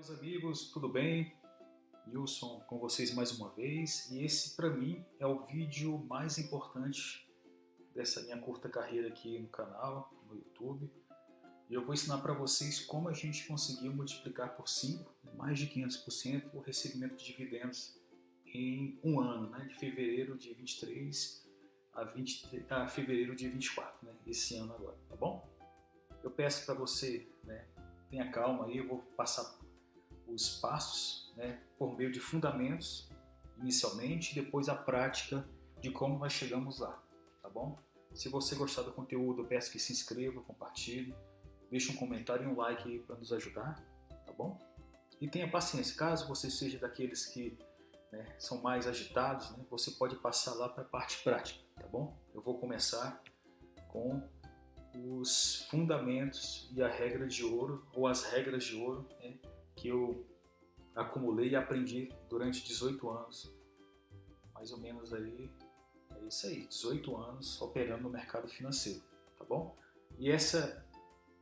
Meus amigos, tudo bem? Wilson com vocês mais uma vez e esse para mim é o vídeo mais importante dessa minha curta carreira aqui no canal, no YouTube. E eu vou ensinar para vocês como a gente conseguiu multiplicar por 5, mais de 500% o recebimento de dividendos em um ano, né? De fevereiro de 23 a fevereiro de 24, né? Esse ano agora, tá bom? Eu peço para você, né? Tenha calma aí, eu vou passar os passos, né, por meio de fundamentos inicialmente e depois a prática de como nós chegamos lá, tá bom? Se você gostar do conteúdo, eu peço que se inscreva, compartilhe, deixe um comentário e um like aí para nos ajudar, tá bom? E tenha paciência, caso você seja daqueles que, né, são mais agitados, né, você pode passar lá para a parte prática, tá bom? Eu vou começar com os fundamentos e a regra de ouro, ou as regras de ouro, né, que eu acumulei e aprendi durante 18 anos, mais ou menos aí, é isso aí, 18 anos operando no mercado financeiro, tá bom? E essa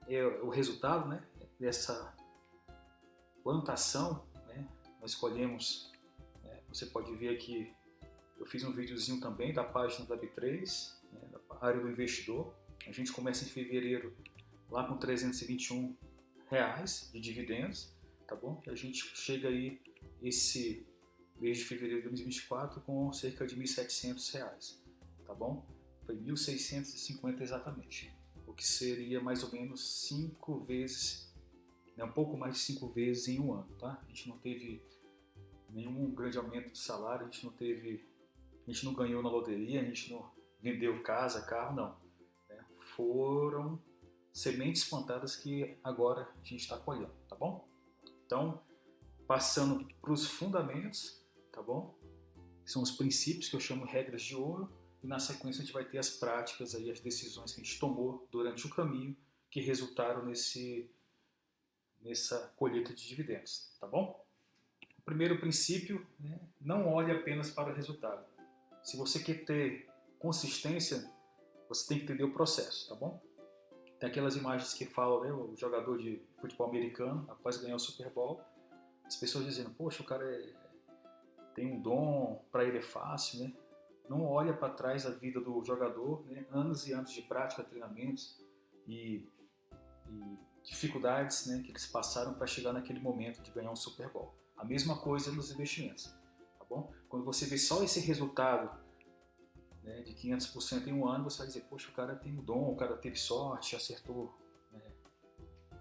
é o resultado, né, dessa plantação, né, nós escolhemos, né, você pode ver aqui, eu fiz um videozinho também da página da B3, né, da área do investidor, a gente começa em fevereiro lá com R$321 de dividendos, tá bom? A gente chega aí esse mês de fevereiro de 2024 com cerca de R$1.700, tá bom? Foi 1.650 exatamente, o que seria mais ou menos 5 vezes, né, um pouco mais de 5 vezes em um ano, tá? A gente não teve nenhum grande aumento de salário, a gente não ganhou na loteria, a gente não vendeu casa, carro, não. Né? Foram sementes plantadas que agora a gente está colhendo, tá bom? Então, passando para os fundamentos, tá bom? Que são os princípios que eu chamo de regras de ouro, e na sequência a gente vai ter as práticas aí, as decisões que a gente tomou durante o caminho que resultaram nessa colheita de dividendos, tá bom? O primeiro princípio, né, não olhe apenas para o resultado. Se você quer ter consistência, você tem que entender o processo, tá bom? Tem aquelas imagens que falam, né, o jogador de futebol americano, após ganhar o Super Bowl, as pessoas dizendo, poxa, o cara tem um dom, para ele é fácil, né? Não olha para trás a vida do jogador, né? Anos e anos de prática, treinamentos e dificuldades, né, que eles passaram para chegar naquele momento de ganhar um Super Bowl. A mesma coisa nos investimentos, tá bom? Quando você vê só esse resultado, né, de 500% em um ano, você vai dizer, poxa, o cara tem um dom, o cara teve sorte, acertou, né,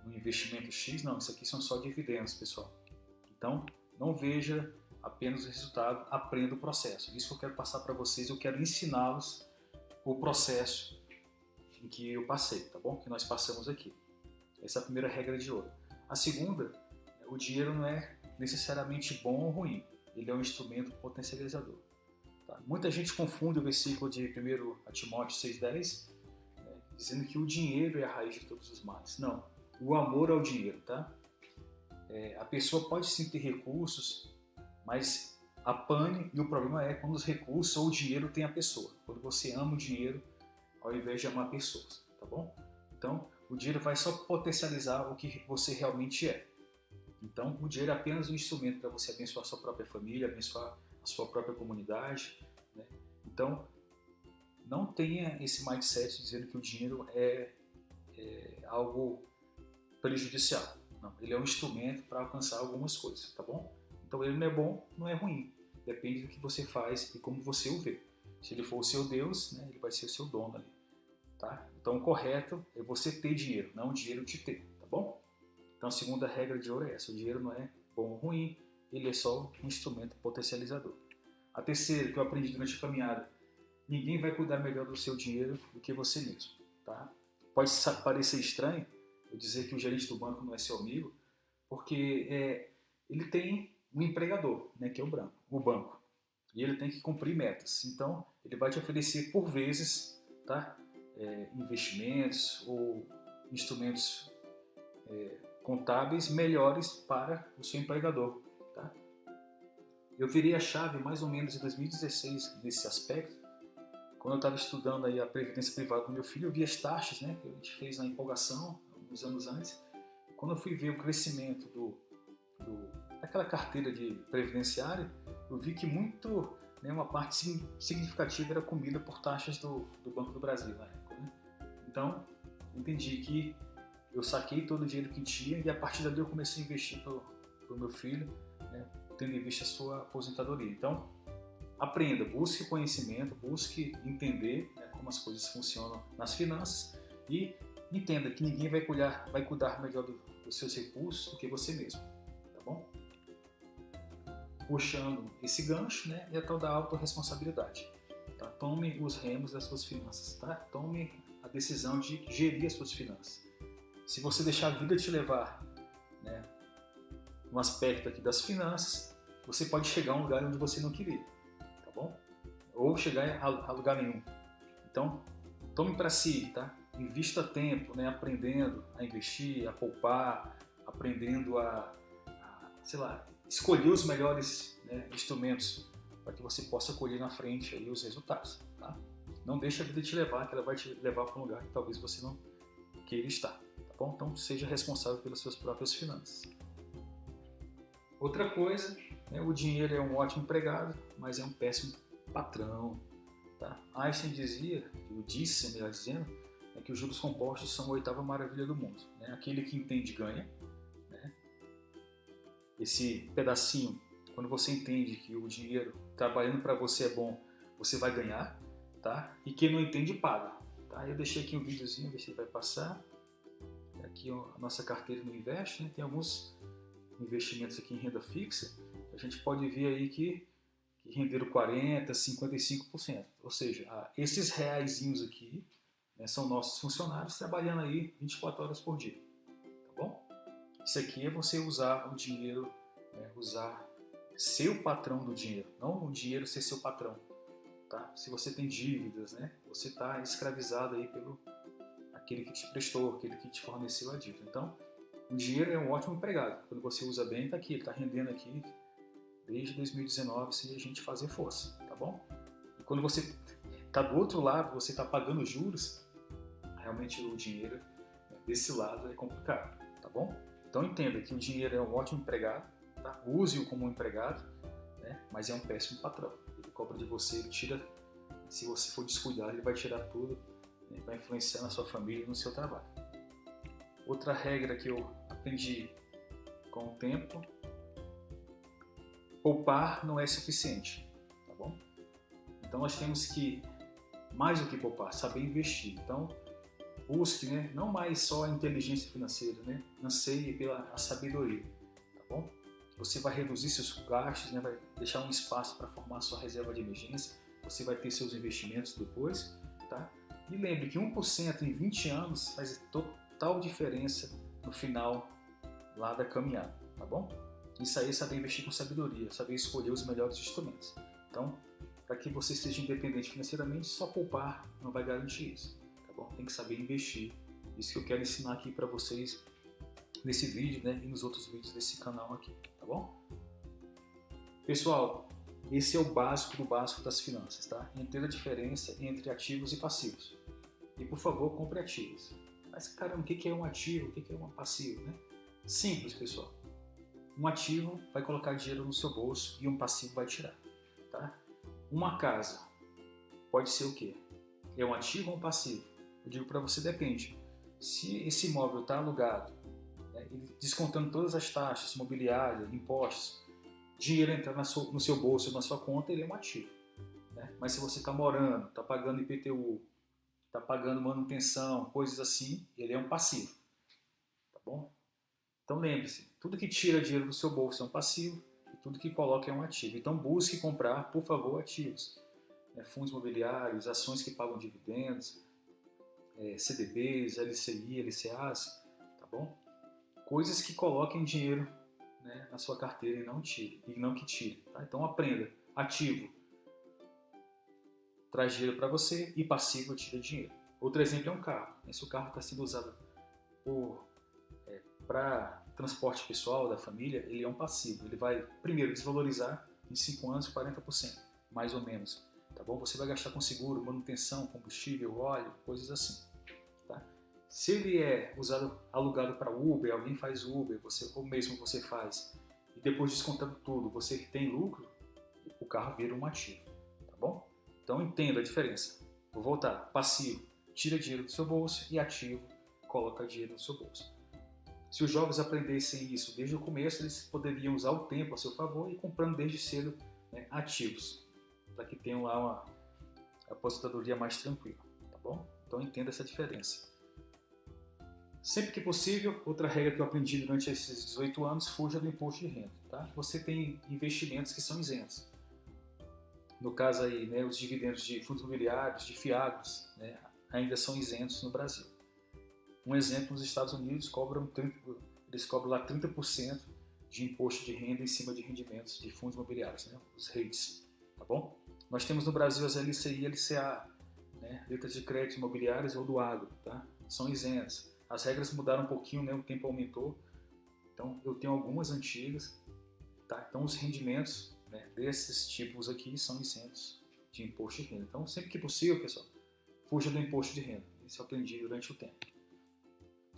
no investimento X. Não, isso aqui são só dividendos, pessoal. Então, não veja apenas o resultado, aprenda o processo. Isso que eu quero passar para vocês, eu quero ensiná-los o processo em que eu passei, tá bom? Que nós passamos aqui. Essa é a primeira regra de ouro. A segunda, o dinheiro não é necessariamente bom ou ruim, ele é um instrumento potencializador. Tá? Muita gente confunde o versículo de 1 Timóteo 6,10, né, dizendo que o dinheiro é a raiz de todos os males. Não, o amor ao dinheiro, tá? A pessoa pode sim ter recursos, mas a pane, e o problema é quando os recursos ou o dinheiro tem a pessoa. Quando você ama o dinheiro ao invés de amar pessoas, tá bom? Então, o dinheiro vai só potencializar o que você realmente é. Então, o dinheiro é apenas um instrumento para você abençoar a sua própria família, abençoar a sua própria comunidade, né? Então, não tenha esse mindset dizendo que o dinheiro é algo prejudicial. Não, ele é um instrumento para alcançar algumas coisas, tá bom? Então, ele não é bom, não é ruim. Depende do que você faz e como você o vê. Se ele for o seu Deus, né, ele vai ser o seu dono ali. Tá? Então, o correto é você ter dinheiro, não o dinheiro te ter, tá bom? Então, a segunda regra de ouro é essa: o dinheiro não é bom ou ruim, ele é só um instrumento potencializador. A terceira, que eu aprendi durante a caminhada: ninguém vai cuidar melhor do seu dinheiro do que você mesmo, tá? Pode parecer estranho eu dizer que o gerente do banco não é seu amigo, porque ele tem um empregador, né, que é o banco, e ele tem que cumprir metas. Então, ele vai te oferecer por vezes, tá? Investimentos ou instrumentos contábeis melhores para o seu empregador. Tá? Eu virei a chave mais ou menos em 2016 nesse aspecto. Quando eu estava estudando aí a previdência privada do meu filho, eu vi as taxas, né, que a gente fez na empolgação, alguns anos antes. Quando eu fui ver o crescimento daquela carteira de previdenciária, eu vi que muito, né, uma parte significativa era comida por taxas do Banco do Brasil na época, né? Então, entendi que eu saquei todo o dinheiro que tinha e a partir dali eu comecei a investir para o meu filho, né, tendo em vista a sua aposentadoria. Então, aprenda, busque conhecimento, busque entender, né, como as coisas funcionam nas finanças e entenda que ninguém vai cuidar melhor dos seus recursos do que você mesmo, tá bom? Puxando esse gancho, né, é a tal da autorresponsabilidade. Tá? Tome os remos das suas finanças, tá? Tome a decisão de gerir as suas finanças. Se você deixar a vida te levar, né, no aspecto aqui das finanças, você pode chegar a um lugar onde você não queria, tá bom? Ou chegar a lugar nenhum. Então, tome para si, tá? Invista tempo, né, aprendendo a investir, a poupar, aprendendo sei lá, escolher os melhores, né, instrumentos para que você possa colher na frente aí os resultados, tá? Não deixe a vida te levar, que ela vai te levar para um lugar que talvez você não queira estar, tá bom? Então seja responsável pelas suas próprias finanças. Outra coisa, né, o dinheiro é um ótimo empregado, mas é um péssimo patrão, tá? Einstein disse, melhor dizendo, que os juros compostos são a 8ª maravilha do mundo, né? Aquele que entende ganha, né? Esse pedacinho, quando você entende que o dinheiro trabalhando para você é bom, você vai ganhar, tá? E quem não entende paga, tá? Eu deixei aqui um videozinho, ver se vai passar. Aqui a nossa carteira no Invest, né? Tem alguns investimentos aqui em renda fixa. A gente pode ver aí que renderam 40%, 55%. Ou seja, esses reaisinhos aqui, né, são nossos funcionários trabalhando aí 24 horas por dia, tá bom? Isso aqui é você usar o dinheiro, né, ser o patrão do dinheiro, não o dinheiro ser seu patrão, tá? Se você tem dívidas, né, você está escravizado aí pelo aquele que te prestou, aquele que te forneceu a dívida. Então, o dinheiro é um ótimo empregado. Quando você usa bem, está aqui, ele está rendendo aqui desde 2019 sem a gente fazer força, tá bom? E quando você está do outro lado, você está pagando juros, realmente o dinheiro, né, desse lado é complicado, tá bom? Então entenda que o dinheiro é um ótimo empregado, tá? Use-o como um empregado, né? Mas é um péssimo patrão. Ele cobra de você, ele tira, se você for descuidado, ele vai tirar tudo, né? Vai influenciar na sua família e no seu trabalho. Outra regra que eu aprendi com o tempo: poupar não é suficiente, tá bom? Então nós temos que, mais do que poupar, saber investir. Então busque, né, não mais só a inteligência financeira, né? Anseie pela sabedoria, tá bom? Você vai reduzir seus gastos, né? Vai deixar um espaço para formar sua reserva de emergência, você vai ter seus investimentos depois, tá? E lembre que 1% em 20 anos faz total diferença no final lá da caminhada, tá bom? Isso aí é saber investir com sabedoria, saber escolher os melhores instrumentos. Então, para que você seja independente financeiramente, só poupar não vai garantir isso, tá bom? Tem que saber investir. Isso que eu quero ensinar aqui para vocês nesse vídeo, né, e nos outros vídeos desse canal aqui, tá bom? Pessoal, esse é o básico do básico das finanças, tá? Entenda a diferença entre ativos e passivos. E, por favor, compre ativos. Mas, caramba, o que é um ativo? O que é um passivo, né? Simples, pessoal. Um ativo vai colocar dinheiro no seu bolso e um passivo vai tirar, tá? Uma casa pode ser o quê? É um ativo ou um passivo? Eu digo para você, depende. Se esse imóvel está alugado, né, descontando todas as taxas, imobiliária, impostos, dinheiro entrar no seu bolso, na sua conta, ele é um ativo, né? Mas se você está morando, está pagando IPTU, está pagando manutenção, coisas assim, ele é um passivo, tá bom? Então lembre-se, tudo que tira dinheiro do seu bolso é um passivo e tudo que coloca é um ativo. Então busque comprar, por favor, ativos, né, fundos imobiliários, ações que pagam dividendos, CDBs, LCI, LCAs, tá bom? Coisas que coloquem dinheiro, né, na sua carteira e não que tire, tá? Então aprenda, ativo traz dinheiro para você e passivo tira dinheiro. Outro exemplo é um carro. Se o carro está sendo usado para transporte pessoal da família, ele é um passivo. Ele vai, primeiro, desvalorizar em 5 anos 40%, mais ou menos. Tá bom? Você vai gastar com seguro, manutenção, combustível, óleo, coisas assim. Tá? Se ele é alugado para Uber, alguém faz Uber, ou mesmo você faz e depois descontando tudo, você tem lucro, o carro vira um ativo, tá bom? Então entenda a diferença. Vou voltar. Passivo, tira dinheiro do seu bolso, e ativo, coloca dinheiro no seu bolso. Se os jovens aprendessem isso desde o começo, eles poderiam usar o tempo a seu favor e comprando desde cedo, né, ativos, para que tenham lá uma aposentadoria mais tranquila, tá bom? Então entenda essa diferença. Sempre que possível, outra regra que eu aprendi durante esses 18 anos, fuja do imposto de renda, tá? Você tem investimentos que são isentos. No caso aí, né, os dividendos de fundos imobiliários, de fiagros, né, ainda são isentos no Brasil. Um exemplo, nos Estados Unidos eles cobram lá 30% de imposto de renda em cima de rendimentos de fundos imobiliários, né, os REITs, tá bom? Nós temos no Brasil as LCI e LCA, né, letras de crédito imobiliárias ou do agro, tá? São isentas. As regras mudaram um pouquinho, né, o tempo aumentou, então eu tenho algumas antigas, tá? Então os rendimentos, né, desses tipos aqui são isentos de imposto de renda. Então sempre que possível, pessoal, fuja do imposto de renda. Isso eu aprendi durante o tempo.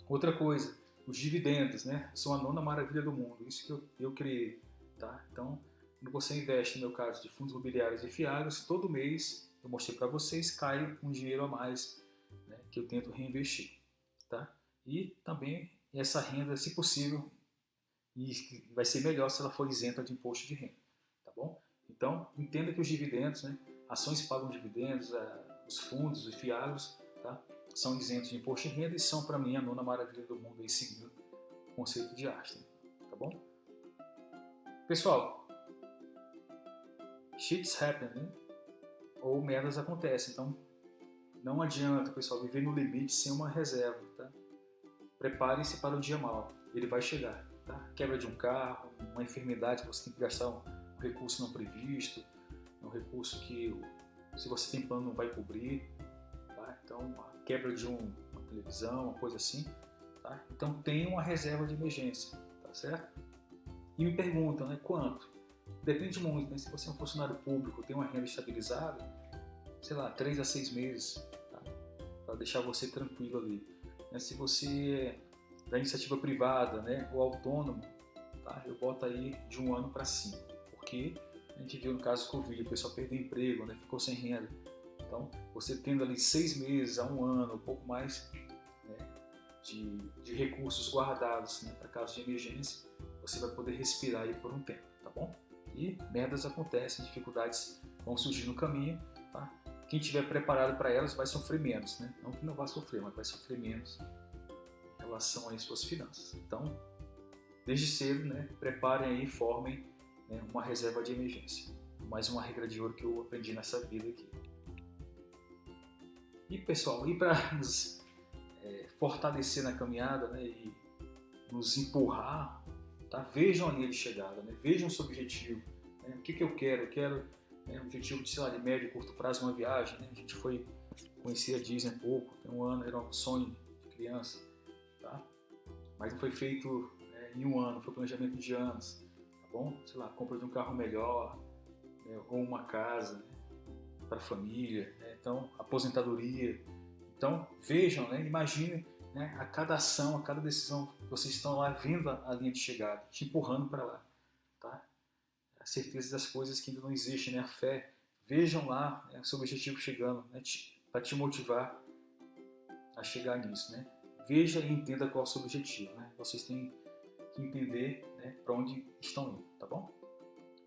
Outra coisa, os dividendos, né, são a nona maravilha do mundo. Isso que eu criei, tá? Então, quando você investe, no meu caso, de fundos imobiliários e fiagros, todo mês, eu mostrei para vocês, cai um dinheiro a mais, né, que eu tento reinvestir, tá? E também essa renda, se possível, e vai ser melhor se ela for isenta de imposto de renda, tá bom? Então, entenda que os dividendos, né, ações que pagam dividendos, os fundos, os fiagros, tá, são isentos de imposto de renda e são, para mim, a nona maravilha do mundo, aí, seguindo o conceito de Einstein, tá bom? Pessoal, shits happen, né? Ou merdas acontecem, então não adianta, pessoal, viver no limite sem uma reserva, tá? Prepare-se para o dia mau, ele vai chegar, tá? Quebra de um carro, uma enfermidade, você tem que gastar um recurso não previsto, um recurso que, se você tem plano, não vai cobrir, tá? Então, a quebra de uma televisão, uma coisa assim, tá? Então, tenha uma reserva de emergência, tá certo? E me perguntam, né, quanto? Depende muito, né? Se você é um funcionário público, tem uma renda estabilizada, sei lá, 3 a 6 meses, tá? Para deixar você tranquilo ali. Se você é da iniciativa privada, né, ou autônomo, tá? Eu boto aí de 1 ano para cima, porque a gente viu no caso do Covid, o pessoal perdeu emprego, né, ficou sem renda. Então, você tendo ali 6 meses a 1 ano, um pouco mais, né, de recursos guardados, né, para caso de emergência, você vai poder respirar aí por um tempo, tá bom? E merdas acontecem, dificuldades vão surgir no caminho, tá? Quem estiver preparado para elas vai sofrer menos, né? Não que não vá sofrer, mas vai sofrer menos em relação às suas finanças. Então, desde cedo, né, preparem aí e formem, né, uma reserva de emergência. Mais uma regra de ouro que eu aprendi nessa vida aqui. E pessoal, e para nos fortalecer na caminhada, né, e nos empurrar, tá? Vejam a linha de chegada, né? Vejam o seu objetivo, né? O que eu quero? Eu quero, né, um objetivo de, sei lá, de médio e curto prazo, uma viagem, né? A gente foi conhecer a Disney um pouco, tem um ano, era um sonho de criança, tá? Mas não foi feito, né, em 1 ano, foi planejamento de anos, tá bom? Sei lá, compra de um carro melhor, né, ou uma casa, né, para a família, né? Então, aposentadoria. Então, vejam, né, imaginem, né, a cada ação, a cada decisão, vocês estão lá vendo a linha de chegada, te empurrando para lá, tá? A certeza das coisas que ainda não existem, né? A fé. Vejam lá, né, o seu objetivo chegando, né, para te motivar a chegar nisso, né? Veja e entenda qual é o seu objetivo, né? Vocês têm que entender, né, para onde estão indo, tá bom?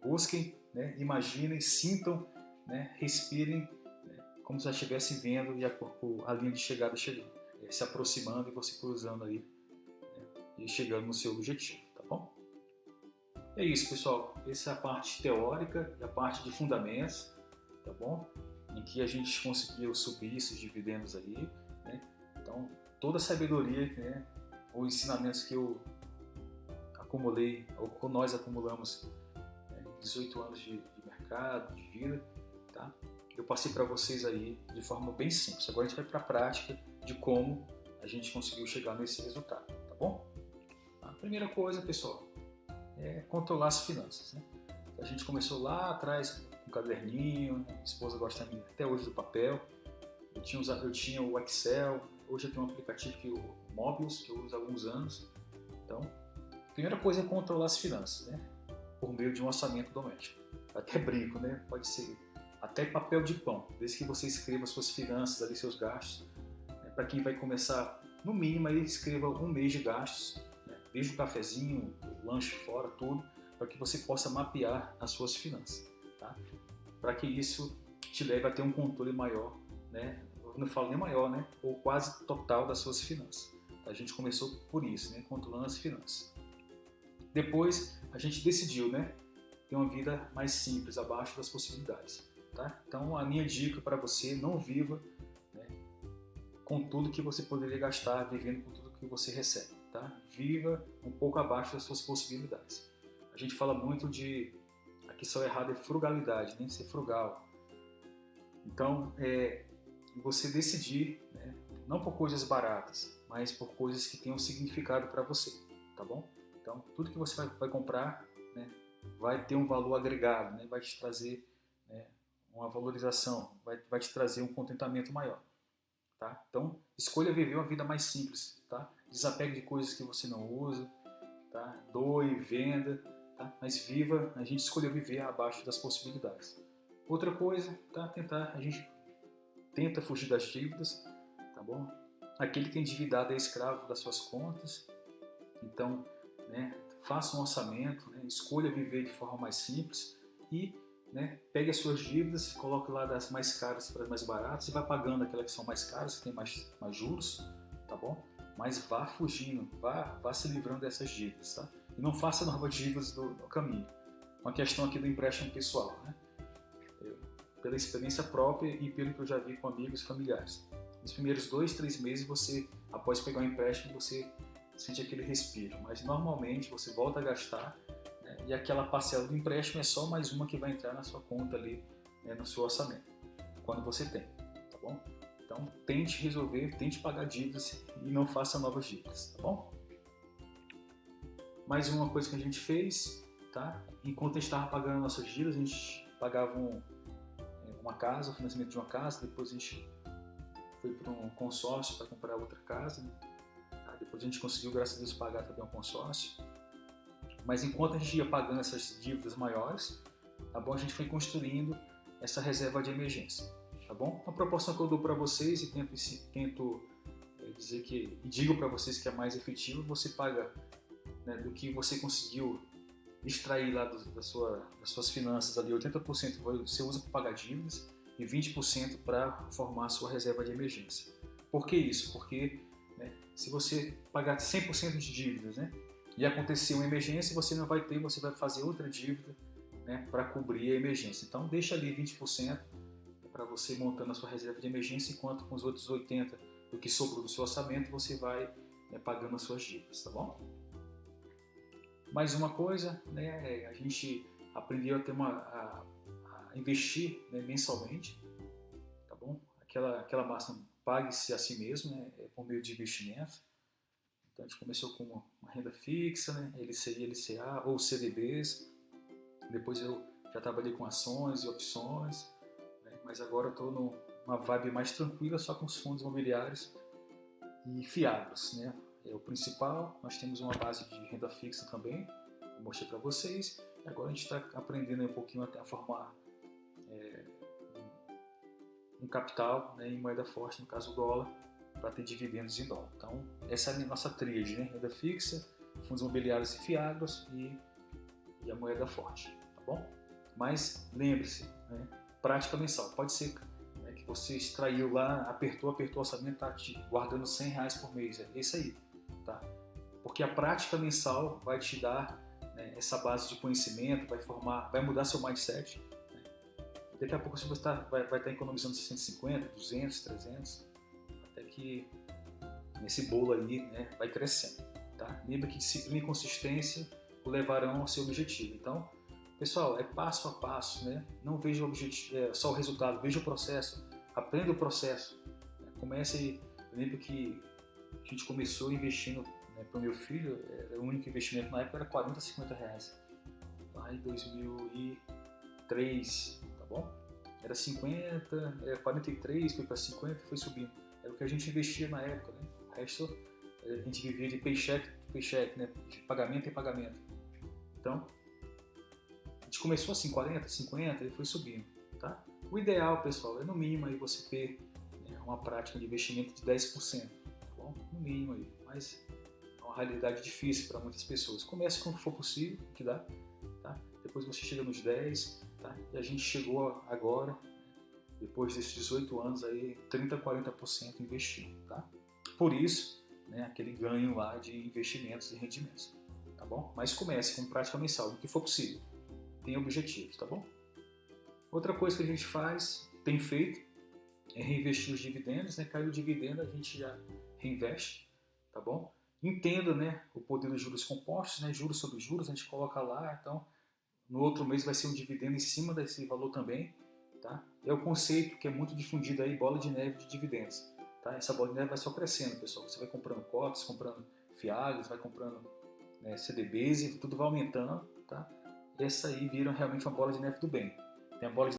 Busquem, né, imaginem, sintam, né, respirem, né, como se já estivesse vendo e a linha de chegada chegando, se aproximando e você cruzando aí, né, e chegando no seu objetivo, tá bom? É isso, pessoal. Essa é a parte teórica e a parte de fundamentos, tá bom? Em que a gente conseguiu subir esses dividendos aí, né? Então, toda a sabedoria, né, ou ensinamentos que eu acumulei, ou nós acumulamos, né, em 18 anos de mercado, de vida, tá? Eu passei para vocês aí de forma bem simples. Agora a gente vai para a prática de como a gente conseguiu chegar nesse resultado, tá bom? A primeira coisa, pessoal, é controlar as finanças, né? A gente começou lá atrás com um caderninho, minha esposa gosta até hoje do papel. Eu tinha o Excel, hoje eu tenho um aplicativo que o Mobius, que eu uso há alguns anos. Então, a primeira coisa é controlar as finanças, né? por meio de um orçamento doméstico. Até brinco, né? Pode ser até papel de pão, desde que você escreva suas finanças, ali, seus gastos. Né? Para quem vai começar, no mínimo, aí, escreva um mês de gastos, né? Desde o cafezinho, o lanche fora, tudo, para que você possa mapear as suas finanças. Tá? Para que isso te leve a ter um controle maior, né? Eu não falo nem maior, né? Ou quase total das suas finanças. A gente começou por isso, né? Controlando as finanças. Depois a gente decidiu, né? Ter uma vida mais simples, abaixo das possibilidades. Tá? Então a minha dica para você: não viva, né, com tudo que você poderia gastar, vivendo com tudo que você recebe. Tá? Viva um pouco abaixo das suas possibilidades. A gente fala muito de, a questão errada é frugalidade, né? Ser frugal. Então você decidir, né, não por coisas baratas, mas por coisas que tenham significado para você, tá bom? Então tudo que você vai comprar, né, vai ter um valor agregado, né, vai te trazer, né, uma valorização, vai te trazer um contentamento maior. Tá? Então, escolha viver uma vida mais simples. Tá? Desapegue de coisas que você não usa, tá? Doe, venda, tá? Mas viva, a gente escolheu viver abaixo das possibilidades. Outra coisa, tá? A gente tenta fugir das dívidas, tá bom? Aquele que é endividado é escravo das suas contas, então, né, faça um orçamento, né, escolha viver de forma mais simples e, né, pegue as suas dívidas, coloque lá das mais caras para as mais baratas e vá pagando aquelas que são mais caras, que tem mais juros, tá bom? Mas vá fugindo, vá se livrando dessas dívidas, tá? E não faça novas dívidas no caminho. Uma questão aqui do empréstimo pessoal, né? Pela experiência própria e pelo que eu já vi com amigos e familiares. Nos primeiros 2, 3 meses, você, após pegar um empréstimo, você sente aquele respiro, mas normalmente você volta a gastar, né, e aquela parcela do empréstimo é só mais uma que vai entrar na sua conta ali, né, no seu orçamento, quando você tem, tá bom? Então tente resolver, tente pagar dívidas e não faça novas dívidas, tá bom? Mais uma coisa que a gente fez, tá? Enquanto a gente estava pagando nossas dívidas, a gente pagava uma casa, o financiamento de uma casa, depois a gente foi para um consórcio para comprar outra casa, né? Depois a gente conseguiu, graças a Deus, pagar também um consórcio. Mas enquanto a gente ia pagando essas dívidas maiores, tá bom? A gente foi construindo essa reserva de emergência, tá bom? A proporção que eu dou para vocês e tento dizer que, e digo para vocês que é mais efetivo, você paga, né, do que você conseguiu extrair lá das suas finanças ali, 80% você usa para pagar dívidas e 20% para formar a sua reserva de emergência. Por que isso? Porque, né, se você pagar 100% de dívidas, né, e acontecer uma emergência, você não vai ter, você vai fazer outra dívida, né, para cobrir a emergência. Então deixa ali 20% para você montando a sua reserva de emergência, enquanto com os outros 80% do que sobrou do seu orçamento você vai, né, pagando as suas dívidas, tá bom? Mais uma coisa, né, a gente aprendeu a ter a investir, né, mensalmente, tá bom? Aquela máxima, pague-se a si mesmo, né, por meio de investimento. Então a gente começou com uma renda fixa, né, LCI, LCA ou CDBs. Depois eu já trabalhei com ações e opções, né, mas agora eu estou numa vibe mais tranquila, só com os fundos imobiliários e fiados, né? É o principal. Nós temos uma base de renda fixa também, eu mostrei para vocês. Agora a gente está aprendendo um pouquinho a formar um capital, né, em moeda forte, no caso o dólar, para ter dividendos em dólar. Então essa é a nossa tríade, né? Renda fixa, fundos imobiliários e fiados e a moeda forte, tá bom? Mas lembre-se, né, prática mensal. Pode ser, né, que você extraiu lá, apertou o orçamento, está guardando R$100 por mês. É isso aí, tá? Porque a prática mensal vai te dar, né, essa base de conhecimento, vai mudar seu mindset. Né? Daqui a pouco você vai estar economizando 150, 200, 300, até que esse bolo aí, né, vai crescendo. Tá? Lembra que disciplina e consistência o levarão ao seu objetivo. Então, pessoal, é passo a passo, né? Não veja só o resultado, veja o processo, aprenda o processo. Né? Comece. Eu lembro que a gente começou investindo, né, para o meu filho, o único investimento na época era R$40, R$50. Lá em 2003, tá bom? Era 50, 43, foi para 50, foi subindo. Era o que a gente investia na época, né? O resto a gente vivia de paycheck, né? De pagamento em pagamento. Então, gente começou assim, 40, 50 e foi subindo, tá? O ideal, pessoal, é no mínimo aí você ter, né, uma prática de investimento de 10%, tá bom? No mínimo aí, mas é uma realidade difícil para muitas pessoas. Comece quando for possível, que dá, tá? Depois você chega nos 10, tá? E a gente chegou agora, depois desses 18 anos aí, 30, 40% investindo, tá? Por isso, né, aquele ganho lá de investimentos e rendimentos, tá bom? Mas comece com prática mensal, no que for possível. Tenha objetivos, tá bom? Outra coisa que a gente faz, tem feito, é reinvestir os dividendos, né? Caiu o dividendo, a gente já reinveste, tá bom? Entenda, né, o poder dos juros compostos, né? Juros sobre juros, a gente coloca lá, então no outro mês vai ser um dividendo em cima desse valor também, tá? É o conceito que é muito difundido aí, bola de neve de dividendos, tá? Essa bola de neve vai só crescendo, pessoal. Você vai comprando COPs, comprando FIAGs, vai comprando, né, CDBs e tudo vai aumentando, tá? E essa aí vira realmente uma bola de neve do bem. Tem a bola de